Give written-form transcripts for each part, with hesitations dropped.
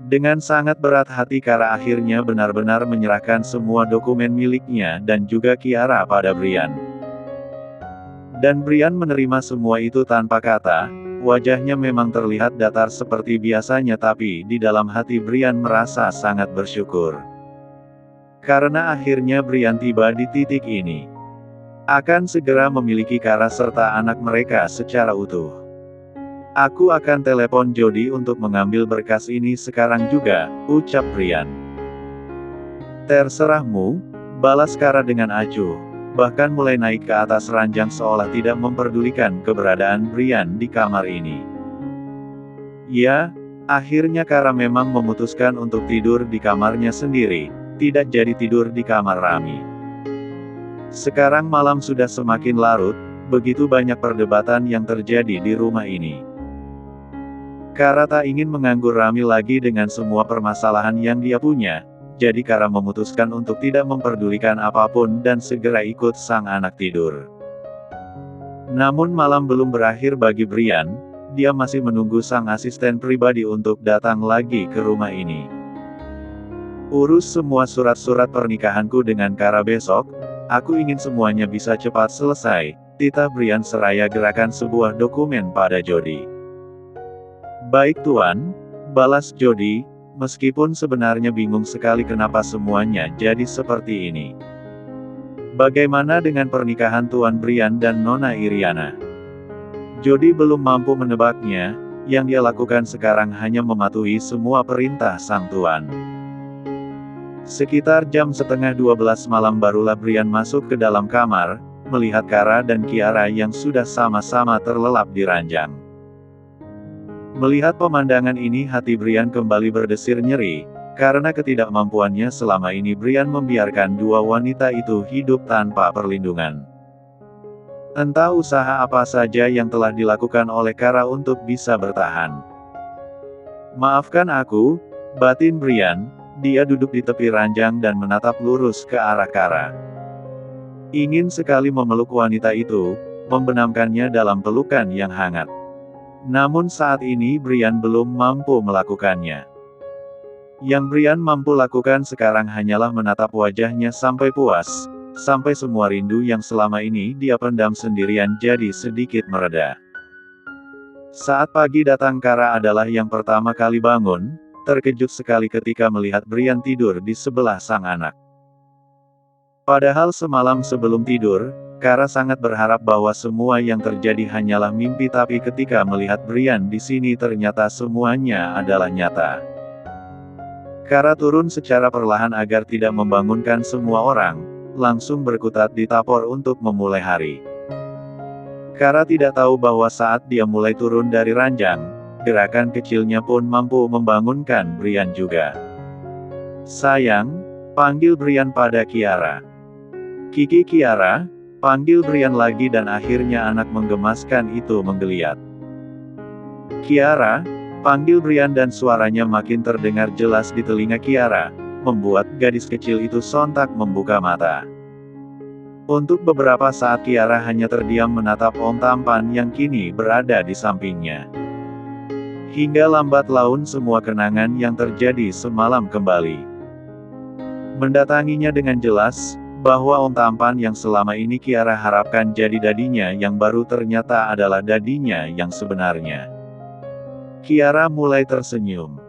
Dengan sangat berat hati Kara akhirnya benar-benar menyerahkan semua dokumen miliknya dan juga Kiara pada Brian. Dan Brian menerima semua itu tanpa kata, wajahnya memang terlihat datar seperti biasanya tapi di dalam hati Brian merasa sangat bersyukur. Karena akhirnya Brian tiba di titik ini. Akan segera memiliki Kara serta anak mereka secara utuh. Aku akan telepon Jody untuk mengambil berkas ini sekarang juga, ucap Brian. Terserahmu, balas Kara dengan acuh, bahkan mulai naik ke atas ranjang seolah tidak memperdulikan keberadaan Brian di kamar ini. Ya, akhirnya Kara memang memutuskan untuk tidur di kamarnya sendiri, tidak jadi tidur di kamar Rami. Sekarang malam sudah semakin larut, begitu banyak perdebatan yang terjadi di rumah ini. Kara tak ingin menganggur Rami lagi dengan semua permasalahan yang dia punya, jadi Kara memutuskan untuk tidak memperdulikan apapun dan segera ikut sang anak tidur. Namun malam belum berakhir bagi Brian, dia masih menunggu sang asisten pribadi untuk datang lagi ke rumah ini. Urus semua surat-surat pernikahanku dengan Kara besok, aku ingin semuanya bisa cepat selesai, titah Brian seraya gerakan sebuah dokumen pada Jody. Baik Tuan, balas Jody, meskipun sebenarnya bingung sekali kenapa semuanya jadi seperti ini. Bagaimana dengan pernikahan Tuan Brian dan Nona Iriana? Jody belum mampu menebaknya, yang dia lakukan sekarang hanya mematuhi semua perintah sang Tuan. Sekitar jam setengah 12 malam barulah Brian masuk ke dalam kamar, melihat Kara dan Kiara yang sudah sama-sama terlelap di ranjang. Melihat pemandangan ini hati Brian kembali berdesir nyeri, karena ketidakmampuannya selama ini Brian membiarkan dua wanita itu hidup tanpa perlindungan. Entah usaha apa saja yang telah dilakukan oleh Kara untuk bisa bertahan. Maafkan aku, batin Brian, dia duduk di tepi ranjang dan menatap lurus ke arah Kara. Ingin sekali memeluk wanita itu, membenamkannya dalam pelukan yang hangat. Namun saat ini Brian belum mampu melakukannya. Yang Brian mampu lakukan sekarang hanyalah menatap wajahnya sampai puas, sampai semua rindu yang selama ini dia pendam sendirian jadi sedikit mereda. Saat pagi datang Kara adalah yang pertama kali bangun, terkejut sekali ketika melihat Brian tidur di sebelah sang anak. Padahal semalam sebelum tidur, Kara sangat berharap bahwa semua yang terjadi hanyalah mimpi tapi ketika melihat Brian di sini ternyata semuanya adalah nyata. Kara turun secara perlahan agar tidak membangunkan semua orang, langsung berkutat di tapor untuk memulai hari. Kara tidak tahu bahwa saat dia mulai turun dari ranjang, gerakan kecilnya pun mampu membangunkan Brian juga. Sayang, panggil Brian pada Kiara. Kiki Kiara, panggil Brian lagi dan akhirnya anak menggemaskan itu menggeliat. Kiara, panggil Brian dan suaranya makin terdengar jelas di telinga Kiara, membuat gadis kecil itu sontak membuka mata. Untuk beberapa saat Kiara hanya terdiam menatap Om Tampan yang kini berada di sampingnya. Hingga lambat laun semua kenangan yang terjadi semalam kembali mendatanginya dengan jelas, bahwa Om Tampan yang selama ini Kiara harapkan jadi dadinya yang baru ternyata adalah dadinya yang sebenarnya. Kiara mulai tersenyum.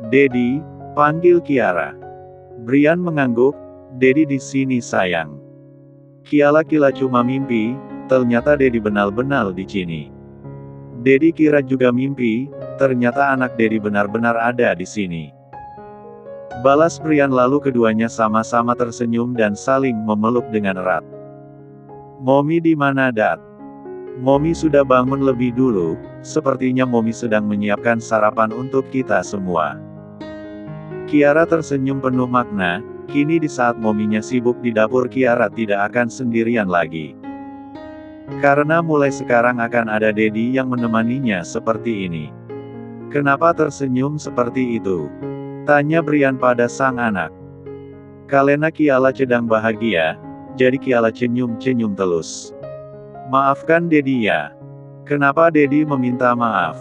Dedi, panggil Kiara. Brian mengangguk, Dedi di sini sayang. Kila cuma mimpi, ternyata Dedi benar-benar di sini. Dedi kira juga mimpi, ternyata anak Dedi benar-benar ada di sini. Balas Brian lalu keduanya sama-sama tersenyum dan saling memeluk dengan erat. Momi di mana Dat? Momi sudah bangun lebih dulu, sepertinya Momi sedang menyiapkan sarapan untuk kita semua. Kiara tersenyum penuh makna, kini di saat Mominya sibuk di dapur Kiara tidak akan sendirian lagi. Karena mulai sekarang akan ada Dedi yang menemaninya seperti ini. Kenapa tersenyum seperti itu? Tanya Brian pada sang anak. Karena Kiala sedang bahagia, jadi Kiala senyum-senyum telus. Maafkan Dedi ya. Kenapa Dedi meminta maaf?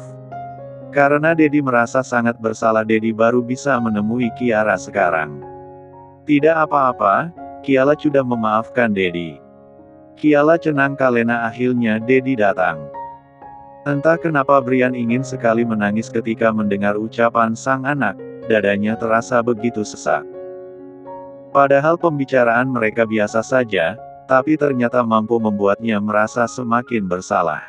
Karena Dedi merasa sangat bersalah Dedi baru bisa menemui Kiara sekarang. Tidak apa-apa, Kiala sudah memaafkan Dedi. Kiala senang karena akhirnya Dedi datang. Entah kenapa Brian ingin sekali menangis ketika mendengar ucapan sang anak, dadanya terasa begitu sesak. Padahal pembicaraan mereka biasa saja, tapi ternyata mampu membuatnya merasa semakin bersalah.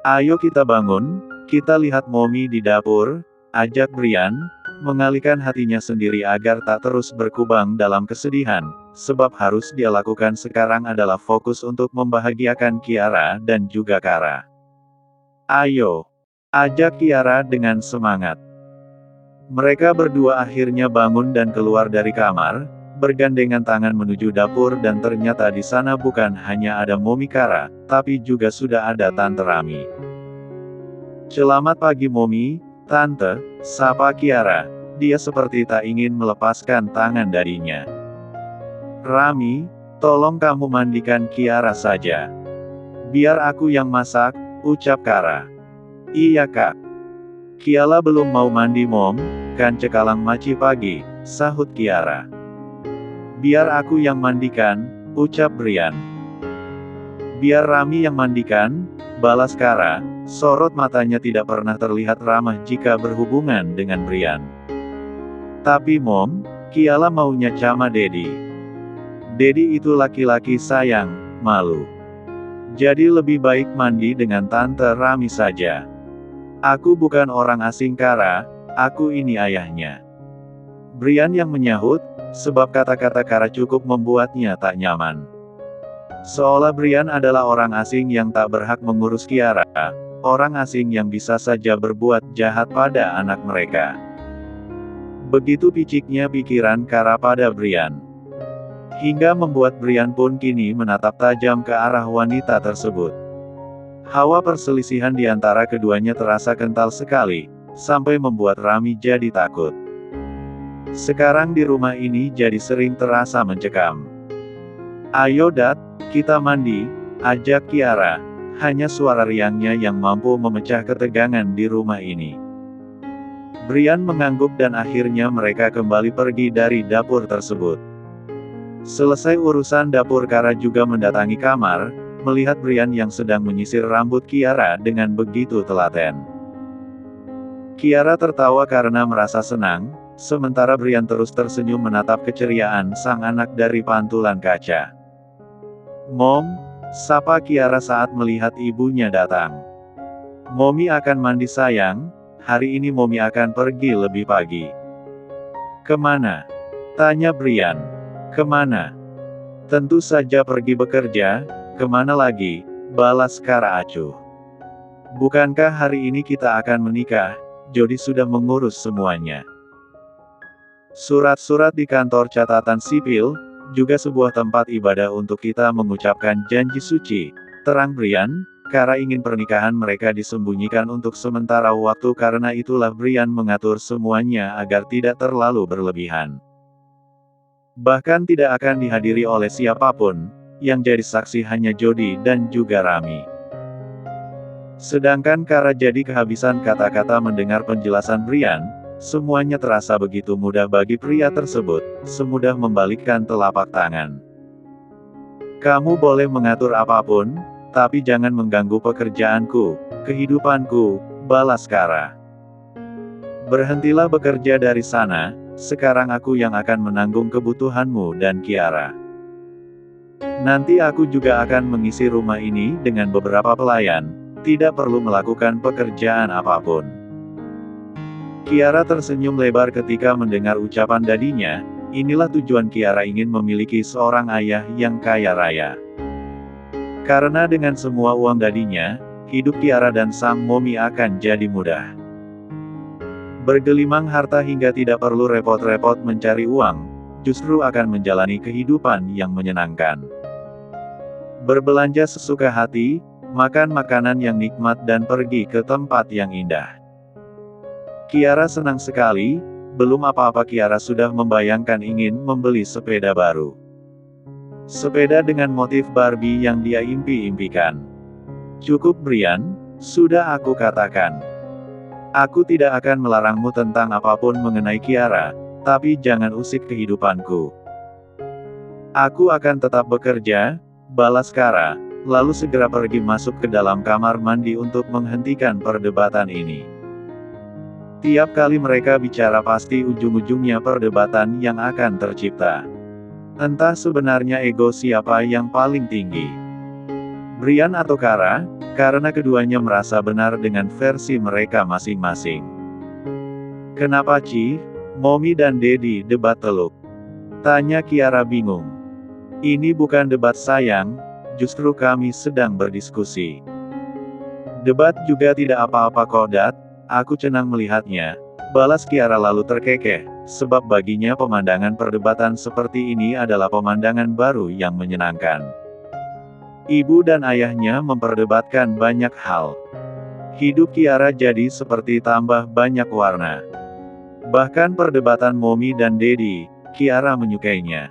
Ayo kita bangun, kita lihat Momi di dapur, ajak Brian, mengalihkan hatinya sendiri agar tak terus berkubang dalam kesedihan, sebab harus dia lakukan sekarang adalah fokus untuk membahagiakan Kiara dan juga Kara. Ayo, ajak Kiara dengan semangat. Mereka berdua akhirnya bangun dan keluar dari kamar, bergandengan tangan menuju dapur dan ternyata di sana bukan hanya ada Momi Kara, tapi juga sudah ada Tante Rami. Selamat pagi Momi, Tante, sapa Kiara. Dia seperti tak ingin melepaskan tangan darinya. Rami, tolong kamu mandikan Kiara saja. Biar aku yang masak, ucap Kara. Iya kak. Kiala belum mau mandi Mom, kan cekalang maci pagi, sahut Kiara. Biar aku yang mandikan, ucap Brian. Biar Rami yang mandikan, balas Kara, sorot matanya tidak pernah terlihat ramah jika berhubungan dengan Brian. Tapi Mom, Kiala maunya sama Dedi. Dedi itu laki-laki sayang, malu. Jadi lebih baik mandi dengan Tante Rami saja. Aku bukan orang asing Kara, aku ini ayahnya. Brian yang menyahut, sebab kata-kata Kara cukup membuatnya tak nyaman. Seolah Brian adalah orang asing yang tak berhak mengurus Kiara, orang asing yang bisa saja berbuat jahat pada anak mereka. Begitu piciknya pikiran Kara pada Brian. Hingga membuat Brian pun kini menatap tajam ke arah wanita tersebut. Hawa perselisihan di antara keduanya terasa kental sekali, sampai membuat Rami jadi takut. Sekarang di rumah ini jadi sering terasa mencekam. Ayo Dad, kita mandi, ajak Kiara. Hanya suara riangnya yang mampu memecah ketegangan di rumah ini. Brian mengangguk dan akhirnya mereka kembali pergi dari dapur tersebut. Selesai urusan dapur Kara juga mendatangi kamar, melihat Brian yang sedang menyisir rambut Kiara dengan begitu telaten. Kiara tertawa karena merasa senang, sementara Brian terus tersenyum menatap keceriaan sang anak dari pantulan kaca. Mom, sapa Kiara saat melihat ibunya datang. Momi akan mandi sayang, hari ini Momi akan pergi lebih pagi. Kemana? Tanya Brian. Kemana? Tentu saja pergi bekerja, kemana lagi? Balas Kara acuh. Bukankah hari ini kita akan menikah? Jody sudah mengurus semuanya. Surat-surat di kantor catatan sipil, juga sebuah tempat ibadah untuk kita mengucapkan janji suci, terang Brian. Kara ingin pernikahan mereka disembunyikan untuk sementara waktu karena itulah Brian mengatur semuanya agar tidak terlalu berlebihan. Bahkan tidak akan dihadiri oleh siapapun, yang jadi saksi hanya Jody dan juga Rami. Sedangkan Kara jadi kehabisan kata-kata mendengar penjelasan Brian, semuanya terasa begitu mudah bagi pria tersebut, semudah membalikkan telapak tangan. Kamu boleh mengatur apapun, tapi jangan mengganggu pekerjaanku, kehidupanku, balas Kara. Berhentilah bekerja dari sana, sekarang aku yang akan menanggung kebutuhanmu dan Kiara. Nanti aku juga akan mengisi rumah ini dengan beberapa pelayan, tidak perlu melakukan pekerjaan apapun. Kiara tersenyum lebar ketika mendengar ucapan dadinya, inilah tujuan Kiara ingin memiliki seorang ayah yang kaya raya. Karena dengan semua uang dadinya, hidup Kiara dan sang Momi akan jadi mudah. Bergelimang harta hingga tidak perlu repot-repot mencari uang, justru akan menjalani kehidupan yang menyenangkan. Berbelanja sesuka hati, makan makanan yang nikmat dan pergi ke tempat yang indah. Kiara senang sekali, belum apa-apa Kiara sudah membayangkan ingin membeli sepeda baru. Sepeda dengan motif Barbie yang dia impi-impikan. Cukup Brian, sudah aku katakan. Aku tidak akan melarangmu tentang apapun mengenai Kiara, tapi jangan usik kehidupanku. Aku akan tetap bekerja, balas Kara, lalu segera pergi masuk ke dalam kamar mandi untuk menghentikan perdebatan ini. Tiap kali mereka bicara pasti ujung-ujungnya perdebatan yang akan tercipta. Entah sebenarnya ego siapa yang paling tinggi. Brian atau Kara, karena keduanya merasa benar dengan versi mereka masing-masing. Kenapa Ci, Mommy dan Daddy debat teluk? Tanya Kiara bingung. Ini bukan debat sayang, justru kami sedang berdiskusi. Debat juga tidak apa-apa kok Dad, aku senang melihatnya, balas Kiara lalu terkekeh, sebab baginya pemandangan perdebatan seperti ini adalah pemandangan baru yang menyenangkan. Ibu dan ayahnya memperdebatkan banyak hal. Hidup Kiara jadi seperti tambah banyak warna. Bahkan perdebatan Mommy dan Daddy, Kiara menyukainya.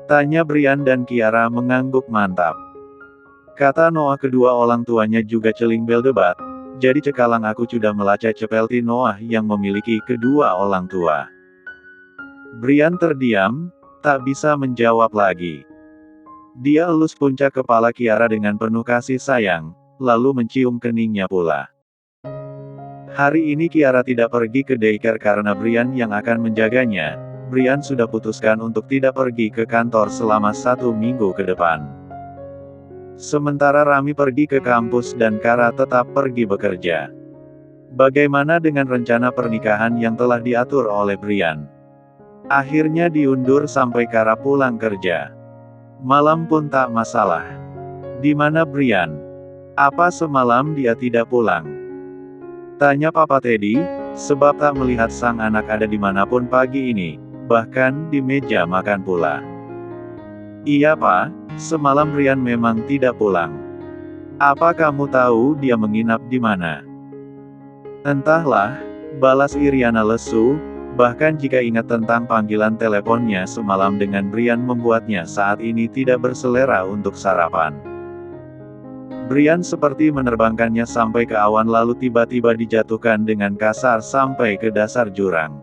Tanya Brian dan Kiara mengangguk mantap. Kata Noah kedua orang tuanya juga celing bel debat, jadi cekalang aku sudah melacak cepelti Noah yang memiliki kedua orang tua. Brian terdiam, tak bisa menjawab lagi. Dia elus puncak kepala Kiara dengan penuh kasih sayang, lalu mencium keningnya pula. Hari ini Kiara tidak pergi ke daycare karena Brian yang akan menjaganya. Brian sudah putuskan untuk tidak pergi ke kantor selama 1 minggu ke depan. Sementara Rami pergi ke kampus dan Kara tetap pergi bekerja. Bagaimana dengan rencana pernikahan yang telah diatur oleh Brian? Akhirnya diundur sampai Kara pulang kerja. Malam pun tak masalah. Di mana Brian? Apa semalam dia tidak pulang? Tanya Papa Teddy, sebab tak melihat sang anak ada dimanapun pagi ini. Bahkan di meja makan pula. Iya Pak, semalam Brian memang tidak pulang. Apa kamu tahu dia menginap di mana? Entahlah, balas Iriana lesu, bahkan jika ingat tentang panggilan teleponnya semalam dengan Brian membuatnya saat ini tidak berselera untuk sarapan. Brian seperti menerbangkannya sampai ke awan lalu tiba-tiba dijatuhkan dengan kasar sampai ke dasar jurang.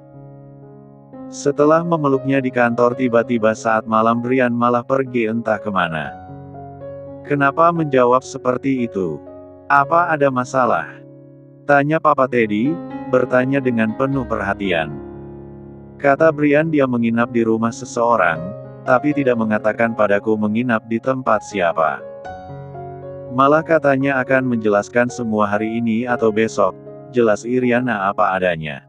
Setelah memeluknya di kantor tiba-tiba saat malam Brian malah pergi entah kemana. Kenapa menjawab seperti itu? Apa ada masalah? Tanya Papa Teddy, bertanya dengan penuh perhatian. Kata Brian dia menginap di rumah seseorang, tapi tidak mengatakan padaku menginap di tempat siapa. Malah katanya akan menjelaskan semua hari ini atau besok, jelas Iriana apa adanya.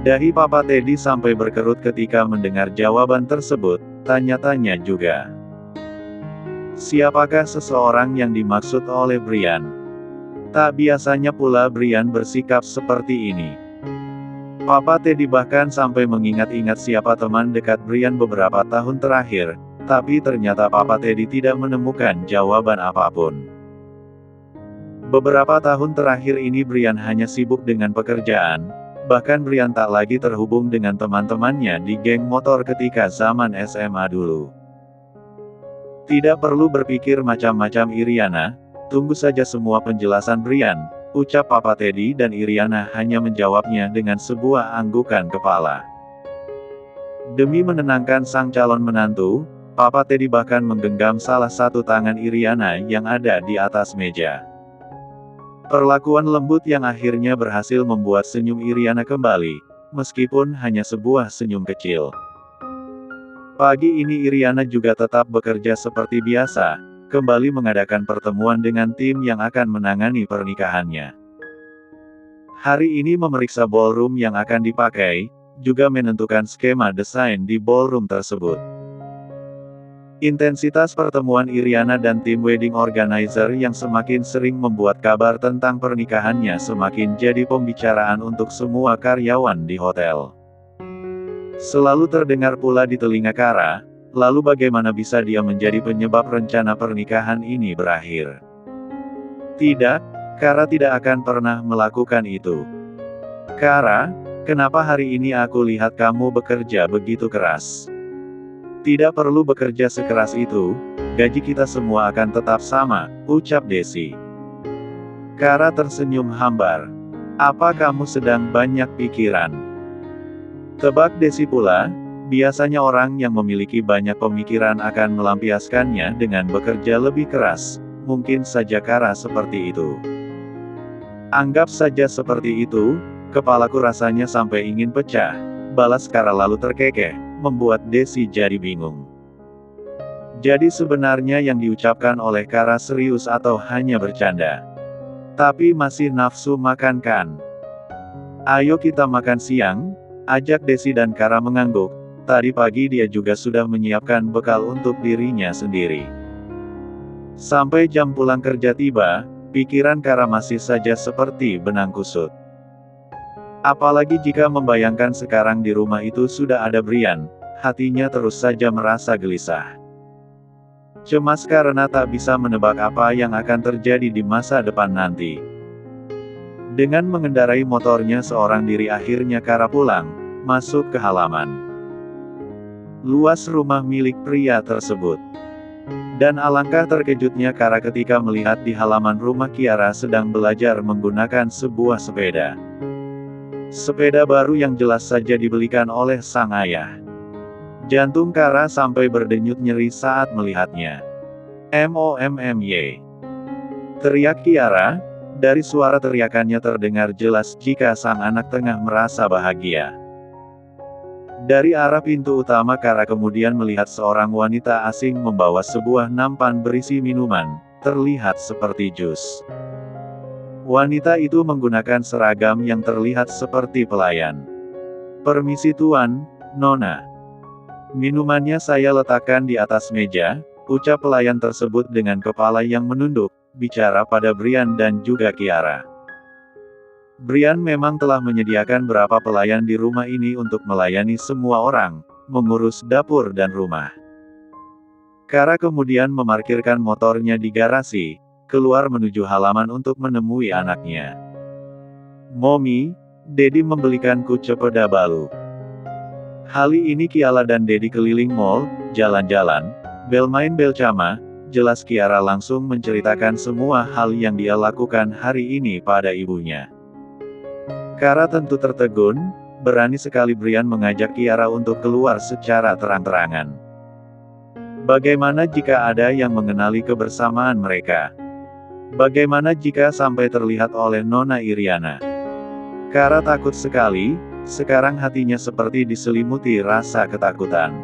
Dahi Papa Teddy sampai berkerut ketika mendengar jawaban tersebut, tanya-tanya juga. Siapakah seseorang yang dimaksud oleh Brian? Tak biasanya pula Brian bersikap seperti ini. Papa Teddy bahkan sampai mengingat-ingat siapa teman dekat Brian beberapa tahun terakhir, tapi ternyata Papa Teddy tidak menemukan jawaban apapun. Beberapa tahun terakhir ini Brian hanya sibuk dengan pekerjaan. Bahkan Brian tak lagi terhubung dengan teman-temannya di geng motor ketika zaman SMA dulu. Tidak perlu berpikir macam-macam Iriana, tunggu saja semua penjelasan Brian, ucap Papa Teddy dan Iriana hanya menjawabnya dengan sebuah anggukan kepala. Demi menenangkan sang calon menantu, Papa Teddy bahkan menggenggam salah satu tangan Iriana yang ada di atas meja. Perlakuan lembut yang akhirnya berhasil membuat senyum Iriana kembali, meskipun hanya sebuah senyum kecil. Pagi ini Iriana juga tetap bekerja seperti biasa, kembali mengadakan pertemuan dengan tim yang akan menangani pernikahannya. Hari ini memeriksa ballroom yang akan dipakai, juga menentukan skema desain di ballroom tersebut. Intensitas pertemuan Iriana dan tim wedding organizer yang semakin sering membuat kabar tentang pernikahannya semakin jadi pembicaraan untuk semua karyawan di hotel. Selalu terdengar pula di telinga Kara, lalu bagaimana bisa dia menjadi penyebab rencana pernikahan ini berakhir? Tidak, Kara tidak akan pernah melakukan itu. Kara, kenapa hari ini aku lihat kamu bekerja begitu keras? Tidak perlu bekerja sekeras itu, gaji kita semua akan tetap sama, ucap Desi. Kara tersenyum hambar. Apa kamu sedang banyak pikiran? Tebak Desi pula, biasanya orang yang memiliki banyak pemikiran akan melampiaskannya dengan bekerja lebih keras. Mungkin saja Kara seperti itu. Anggap saja seperti itu, kepalaku rasanya sampai ingin pecah. Balas Kara lalu terkekeh, membuat Desi jadi bingung. Jadi sebenarnya yang diucapkan oleh Kara serius atau hanya bercanda? Tapi masih nafsu makan kan? Ayo kita makan siang, ajak Desi dan Kara mengangguk. Tadi pagi dia juga sudah menyiapkan bekal untuk dirinya sendiri. Sampai jam pulang kerja tiba, pikiran Kara masih saja seperti benang kusut. Apalagi jika membayangkan sekarang di rumah itu sudah ada Brian, hatinya terus saja merasa gelisah. Cemas karena tak bisa menebak apa yang akan terjadi di masa depan nanti. Dengan mengendarai motornya seorang diri akhirnya Kara pulang, masuk ke halaman luas rumah milik pria tersebut. Dan alangkah terkejutnya Kara ketika melihat di halaman rumah Kiara sedang belajar menggunakan sebuah sepeda. Sepeda baru yang jelas saja dibelikan oleh sang ayah. Jantung Kara sampai berdenyut nyeri saat melihatnya. "MOMMY!" teriak Kiara. Dari suara teriakannya terdengar jelas jika sang anak tengah merasa bahagia. Dari arah pintu utama Kara kemudian melihat seorang wanita asing membawa sebuah nampan berisi minuman, terlihat seperti jus. Wanita itu menggunakan seragam yang terlihat seperti pelayan. "Permisi tuan, Nona. Minumannya saya letakkan di atas meja," ucap pelayan tersebut dengan kepala yang menunduk, bicara pada Brian dan juga Kiara. Brian memang telah menyediakan beberapa pelayan di rumah ini untuk melayani semua orang, mengurus dapur dan rumah. Kara kemudian memarkirkan motornya di garasi, keluar menuju halaman untuk menemui anaknya. "Mommy, Dedi membelikanku sepeda baru." Kali ini Kiala dan Dedi keliling mall, jalan-jalan, bel main bel cama. Jelas Kiara langsung menceritakan semua hal yang dia lakukan hari ini pada ibunya. Kara tentu tertegun, berani sekali Brian mengajak Kiara untuk keluar secara terang-terangan. Bagaimana jika ada yang mengenali kebersamaan mereka? Bagaimana jika sampai terlihat oleh Nona Iriana? Kara takut sekali, sekarang hatinya seperti diselimuti rasa ketakutan.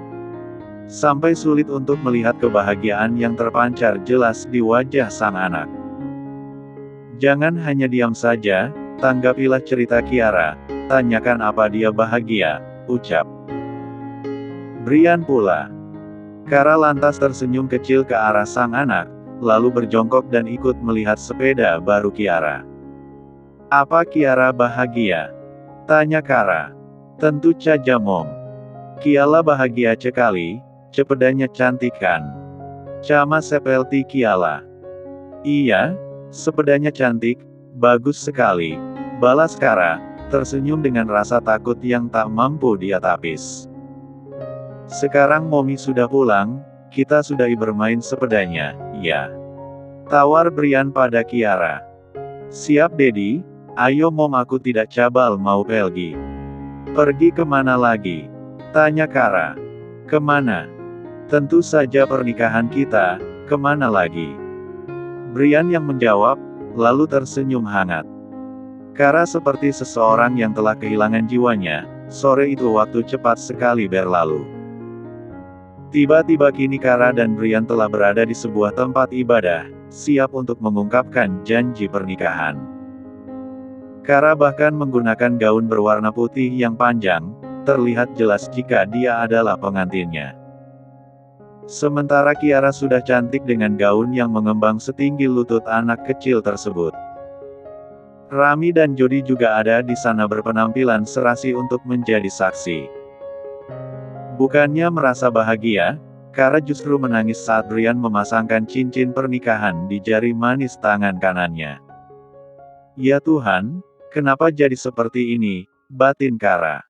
Sampai sulit untuk melihat kebahagiaan yang terpancar jelas di wajah sang anak. "Jangan hanya diam saja, tanggapilah cerita Kiara, tanyakan apa dia bahagia," ucap Brian pula. Kara lantas tersenyum kecil ke arah sang anak, lalu berjongkok dan ikut melihat sepeda baru Kiara. "Apa Kiara bahagia?" tanya Kara. "Tentu saja Mom. Kiala bahagia sekali, sepedanya cantik kan? Sama seperti Kiala." "Iya, sepedanya cantik, bagus sekali," balas Kara, tersenyum dengan rasa takut yang tak mampu dia tapis. "Sekarang Mommy sudah pulang, kita sudahi bermain sepedanya, ya?" tawar Brian pada Kiara. "Siap Dedi, ayo Mom, aku tidak cabal mau pergi." "Pergi kemana lagi?" tanya Kara. "Kemana? Tentu saja pernikahan kita, kemana lagi?" Brian yang menjawab, lalu tersenyum hangat. Kara seperti seseorang yang telah kehilangan jiwanya, sore itu waktu cepat sekali berlalu. Tiba-tiba kini Kara dan Brian telah berada di sebuah tempat ibadah, siap untuk mengungkapkan janji pernikahan. Kara bahkan menggunakan gaun berwarna putih yang panjang, terlihat jelas jika dia adalah pengantinnya. Sementara Kiara sudah cantik dengan gaun yang mengembang setinggi lutut anak kecil tersebut. Rami dan Jody juga ada di sana berpenampilan serasi untuk menjadi saksi. Bukannya merasa bahagia, Kara justru menangis saat Brian memasangkan cincin pernikahan di jari manis tangan kanannya. "Ya Tuhan, kenapa jadi seperti ini?" batin Kara.